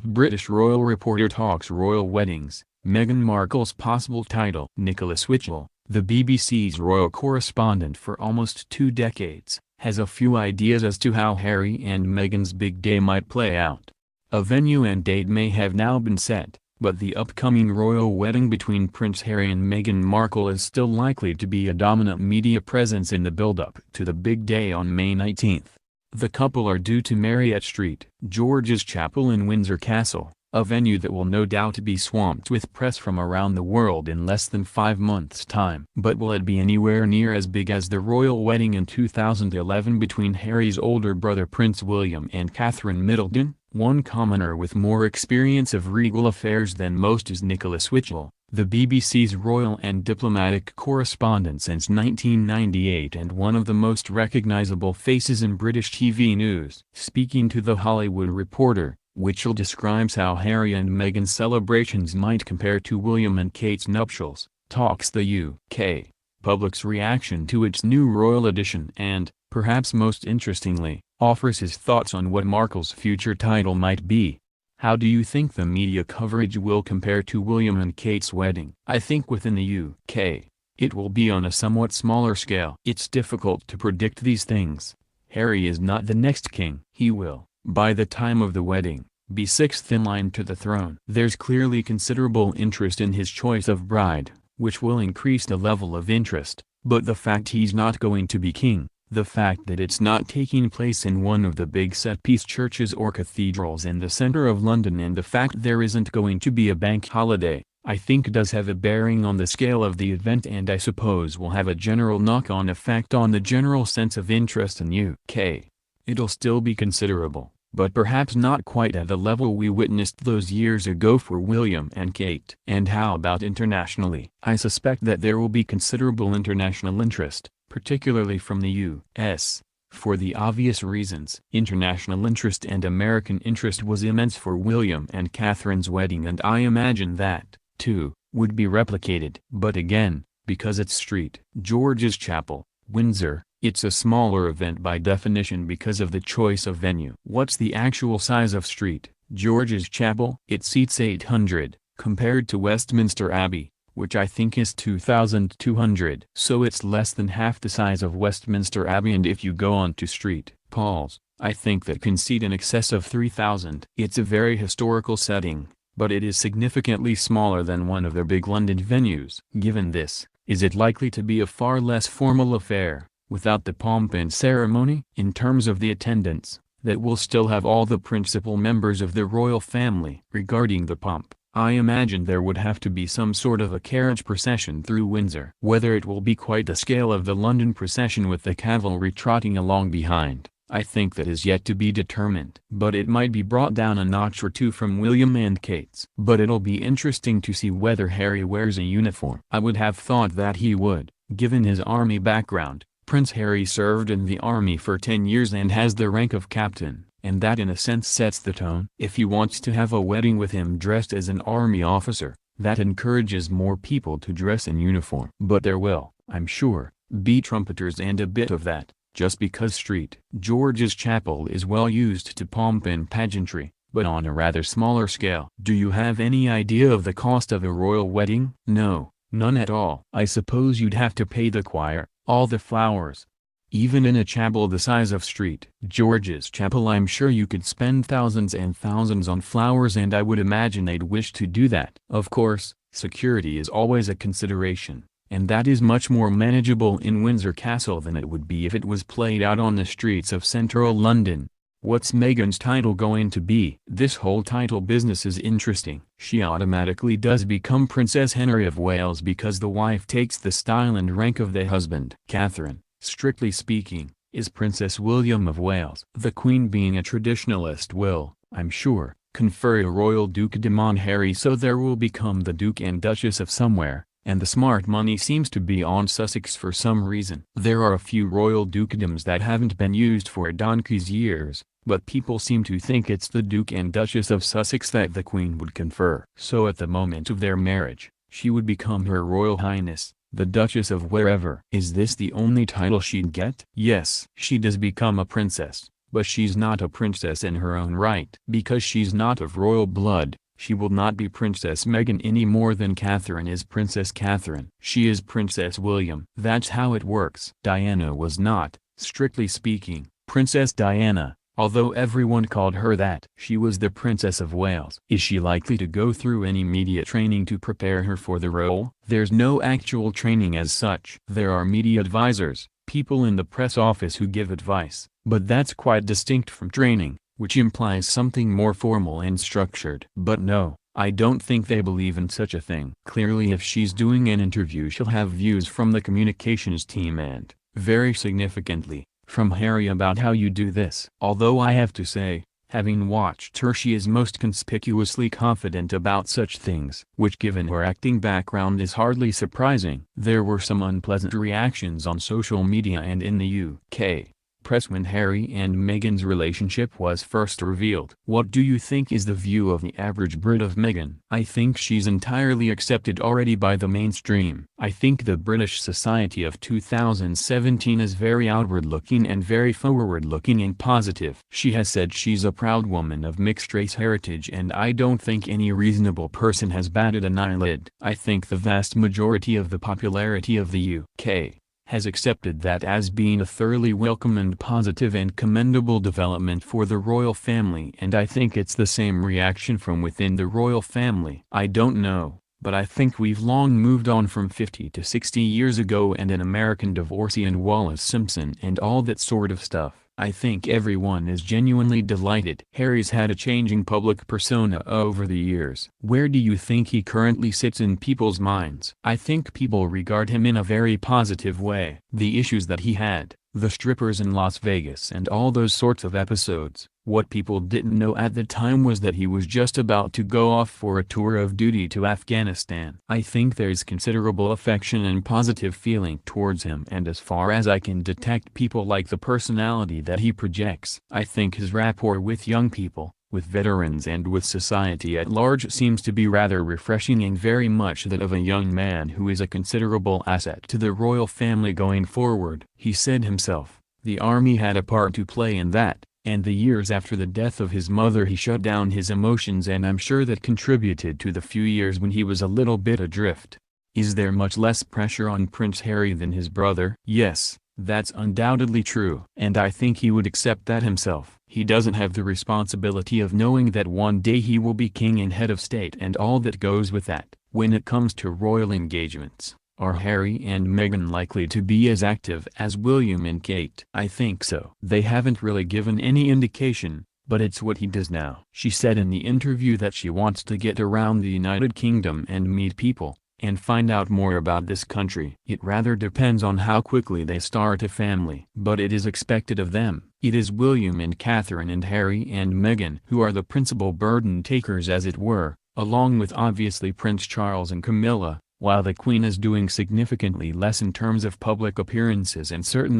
British royal reporter talks royal weddings, Meghan Markle's possible title. Nicholas Witchell, the BBC's royal correspondent for almost 2 decades, has a few ideas as to how Harry and Meghan's big day might play out. A venue and date may have now been set, but the upcoming royal wedding between Prince Harry and Meghan Markle is still likely to be a dominant media presence in the build-up to the big day on May 19. The couple are due to marry at St. George's Chapel in Windsor Castle, a venue that will no doubt be swamped with press from around the world in less than 5 months' time. But will it be anywhere near as big as the royal wedding in 2011 between Harry's older brother Prince William and Catherine Middleton? One commoner with more experience of regal affairs than most is Nicholas Witchell, the BBC's royal and diplomatic correspondent since 1998 and one of the most recognizable faces in British TV news. Speaking to The Hollywood Reporter, Witchell describes how Harry and Meghan's celebrations might compare to William and Kate's nuptials, talks the UK public's reaction to its new royal edition and, perhaps most interestingly, offers his thoughts on what Markle's future title might be. How do you think the media coverage will compare to William and Kate's wedding? I think within the UK, it will be on a somewhat smaller scale. It's difficult to predict these things. Harry is not the next king. He will, by the time of the wedding, be 6th in line to the throne. There's clearly considerable interest in his choice of bride, which will increase the level of interest, but the fact he's not going to be king, the fact that it's not taking place in one of the big set-piece churches or cathedrals in the center of London and the fact there isn't going to be a bank holiday, I think does have a bearing on the scale of the event and I suppose will have a general knock-on effect on the general sense of interest in UK. It'll still be considerable, but perhaps not quite at the level we witnessed those years ago for William and Kate. And how about internationally? I suspect that there will be considerable international interest, particularly from the US, for the obvious reasons. International interest and American interest was immense for William and Catherine's wedding and I imagine that, too, would be replicated. But again, because it's St. George's Chapel, Windsor, it's a smaller event by definition because of the choice of venue. What's the actual size of St. George's Chapel? It seats 800, compared to Westminster Abbey, which I think is 2,200. So it's less than half the size of Westminster Abbey and if you go on to St. Paul's, I think that can seat in excess of 3,000. It's a very historical setting, but it is significantly smaller than one of their big London venues. Given this, is it likely to be a far less formal affair, without the pomp and ceremony? In terms of the attendance, that will still have all the principal members of the royal family. Regarding the pomp, I imagine there would have to be some sort of a carriage procession through Windsor. Whether it will be quite the scale of the London procession with the cavalry trotting along behind, I think that is yet to be determined. But it might be brought down a notch or two from William and Kate's. But it'll be interesting to see whether Harry wears a uniform. I would have thought that he would, given his army background. Prince Harry served in the army for 10 years and has the rank of captain, and that in a sense sets the tone. If he wants to have a wedding with him dressed as an army officer, that encourages more people to dress in uniform. But there will, I'm sure, be trumpeters and a bit of that, just because St. George's Chapel is well used to pomp and pageantry, but on a rather smaller scale. Do you have any idea of the cost of a royal wedding? No, none at all. I suppose you'd have to pay the choir, all the flowers. Even in a chapel the size of St. George's Chapel I'm sure you could spend thousands and thousands on flowers and I would imagine they'd wish to do that. Of course, security is always a consideration, and that is much more manageable in Windsor Castle than it would be if it was played out on the streets of central London. What's Meghan's title going to be? This whole title business is interesting. She automatically does become Princess Henry of Wales because the wife takes the style and rank of the husband. Catherine, strictly speaking, is Princess William of Wales. The Queen, being a traditionalist, will, I'm sure, confer a royal dukedom on Harry, so there will become the Duke and Duchess of somewhere, and the smart money seems to be on Sussex for some reason. There are a few royal dukedoms that haven't been used for donkey's years, but people seem to think it's the Duke and Duchess of Sussex that the Queen would confer. So at the moment of their marriage, she would become Her Royal Highness, the Duchess of wherever. Is this the only title she'd get? Yes. She does become a princess, but she's not a princess in her own right. Because she's not of royal blood, she will not be Princess Meghan any more than Catherine is Princess Catherine. She is Princess William. That's how it works. Diana was not, strictly speaking, Princess Diana, although everyone called her that. She was the Princess of Wales. Is she likely to go through any media training to prepare her for the role? There's no actual training as such. There are media advisors, people in the press office who give advice, but that's quite distinct from training, which implies something more formal and structured. But no, I don't think they believe in such a thing. Clearly if she's doing an interview she'll have views from the communications team and, very significantly, from Harry about how you do this. Although I have to say, having watched her, she is most conspicuously confident about such things, which given her acting background is hardly surprising. There were some unpleasant reactions on social media and in the UK press when Harry and Meghan's relationship was first revealed. What do you think is the view of the average Brit of Meghan? I think she's entirely accepted already by the mainstream. I think the British society of 2017 is very outward-looking and very forward-looking and positive. She has said she's a proud woman of mixed-race heritage, and I don't think any reasonable person has batted an eyelid. I think the vast majority of the popularity of the UK has accepted that as being a thoroughly welcome and positive and commendable development for the royal family, and I think it's the same reaction from within the royal family. I don't know, but I think we've long moved on from 50 to 60 years ago and an American divorcee and Wallace Simpson and all that sort of stuff. I think everyone is genuinely delighted. Harry's had a changing public persona over the years. Where do you think he currently sits in people's minds? I think people regard him in a very positive way. The issues that he had, the strippers in Las Vegas and all those sorts of episodes, what people didn't know at the time was that he was just about to go off for a tour of duty to Afghanistan. I think there's considerable affection and positive feeling towards him, and as far as I can detect, people like the personality that he projects. I think his rapport with young people, with veterans and with society at large seems to be rather refreshing and very much that of a young man who is a considerable asset to the royal family going forward. He said himself, the army had a part to play in that, and the years after the death of his mother he shut down his emotions, and I'm sure that contributed to the few years when he was a little bit adrift. Is there much less pressure on Prince Harry than his brother? Yes, that's undoubtedly true. And I think he would accept that himself. He doesn't have the responsibility of knowing that one day he will be king and head of state and all that goes with that. When it comes to royal engagements, are Harry and Meghan likely to be as active as William and Kate? I think so. They haven't really given any indication, but it's what he does now. She said in the interview that she wants to get around the United Kingdom and meet people, and find out more about this country. It rather depends on how quickly they start a family. But it is expected of them. It is William and Catherine and Harry and Meghan who are the principal burden takers, as it were, along with obviously Prince Charles and Camilla, while the Queen is doing significantly less in terms of public appearances and certainly